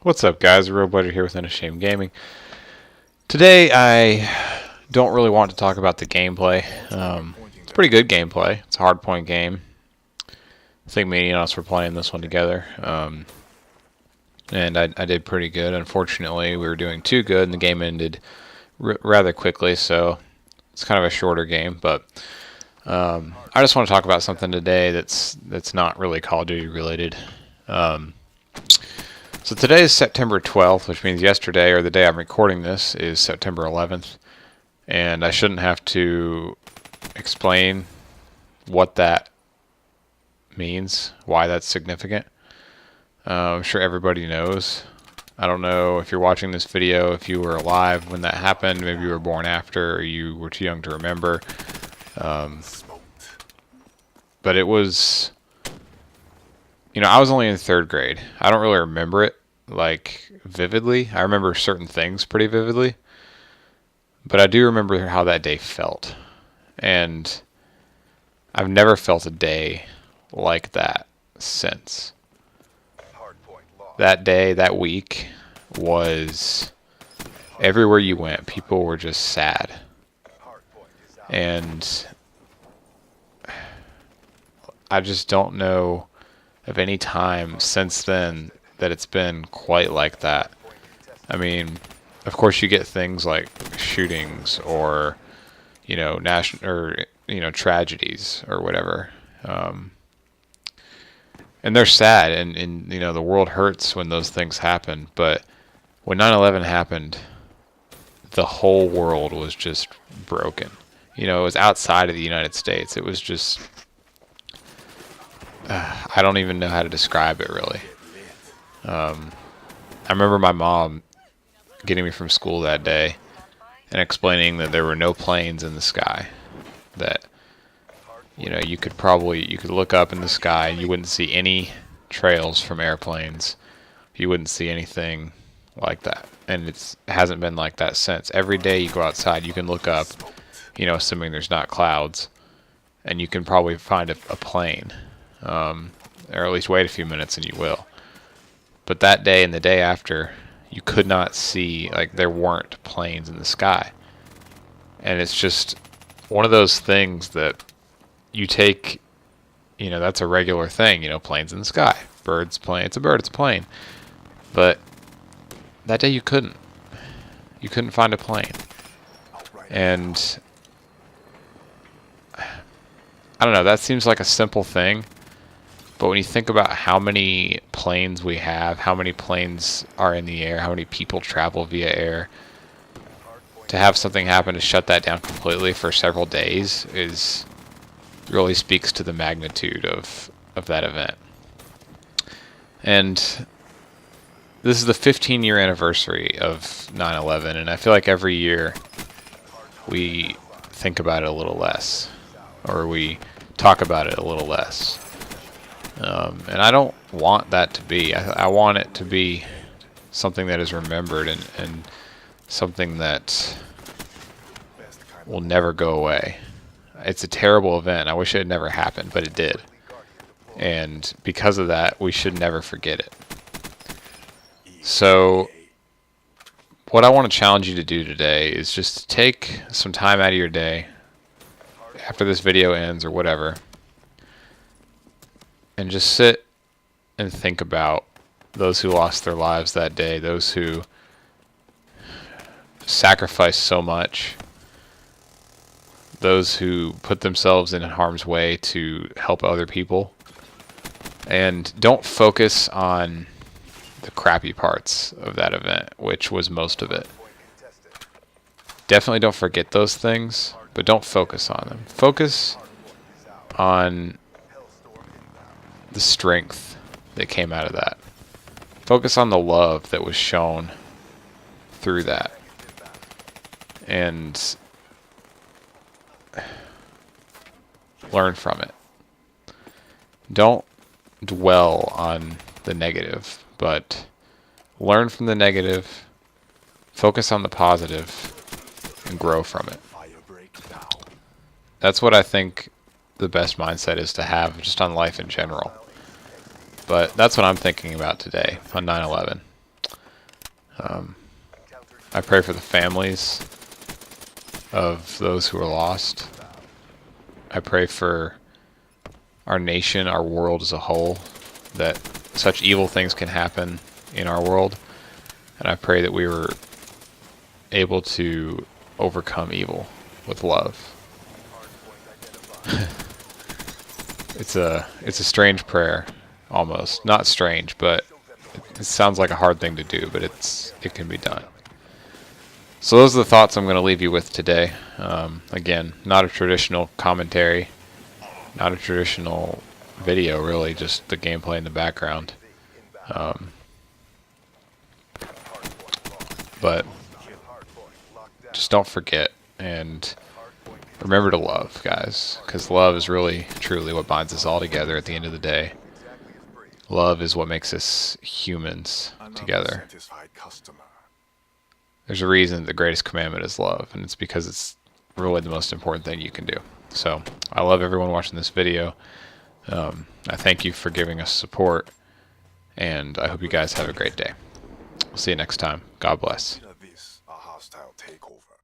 What's up, guys? Real Budget here with Unashamed Gaming. Today, I don't really want to talk about the gameplay. It's pretty good gameplay. It's a hard point game. I think me and us were playing this one together, and I did pretty good. Unfortunately, we were doing too good, and the game ended rather quickly. So it's kind of a shorter game, but I just want to talk about something today that's not really Call of Duty related. So today is September 12th, which means yesterday, or the day I'm recording this, is September 11th. And I shouldn't have to explain what that means, why that's significant. I'm sure everybody knows. I don't know if you're watching this video, if you were alive when that happened, maybe you were born after, or you were too young to remember. But it was... I was only in 3rd grade. I don't really remember it, like, vividly. I remember certain things pretty vividly. But I do remember how that day felt. And I've never felt a day like that since. That day, that week, was... everywhere you went, people were just sad. And I just don't know of any time since then that it's been quite like that. I mean, of course you get things like shootings or, national or, tragedies or whatever. And they're sad and the world hurts when those things happen. But when 9/11 happened, the whole world was just broken. It was outside of the United States. It was just... I don't even know how to describe it, really. I remember my mom getting me from school that day and explaining that there were no planes in the sky. That, you could look up in the sky and you wouldn't see any trails from airplanes. You wouldn't see anything like that. And it hasn't been like that since. Every day you go outside, you can look up, assuming there's not clouds, and you can probably find a plane. Or at least wait a few minutes and you will. But that day and the day after, you could not see, like, there weren't planes in the sky. And it's just one of those things that you take, that's a regular thing, planes in the sky. Birds, plane, it's a bird, it's a plane. But that day you couldn't. You couldn't find a plane. And I don't know, that seems like a simple thing. But when you think about how many planes we have, how many planes are in the air, how many people travel via air, to have something happen to shut that down completely for several days really speaks to the magnitude of that event. And this is the 15-year anniversary of 9/11, and I feel like every year we think about it a little less, or we talk about it a little less. And I don't want that to be. I want it to be something that is remembered and something that will never go away. It's a terrible event. I wish it had never happened, but it did. And because of that, we should never forget it. So what I want to challenge you to do today is just to take some time out of your day, after this video ends or whatever, and just sit and think about those who lost their lives that day, those who sacrificed so much, those who put themselves in harm's way to help other people. And don't focus on the crappy parts of that event, which was most of it. Definitely don't forget those things, but don't focus on them. Focus on the strength that came out of that. Focus on the love that was shown through that. And learn from it. Don't dwell on the negative, but learn from the negative, focus on the positive, and grow from it. That's what I think the best mindset is to have just on life in general. But that's what I'm thinking about today on 9/11. I pray for the families of those who are lost. I pray for our nation, our world as a whole, that such evil things can happen in our world. And I pray that we were able to overcome evil with love. It's a strange prayer, almost. Not strange, but it sounds like a hard thing to do, but it can be done. So those are the thoughts I'm going to leave you with today. Again, not a traditional commentary, not a traditional video, really, just the gameplay in the background. But just don't forget and remember to love, guys, because love is really, truly what binds us all together at the end of the day. Love is what makes us humans together. There's a reason the greatest commandment is love, and it's because it's really the most important thing you can do. So I love everyone watching this video. I thank you for giving us support, and I hope you guys have a great day. We'll see you next time. God bless. This a hostile takeover.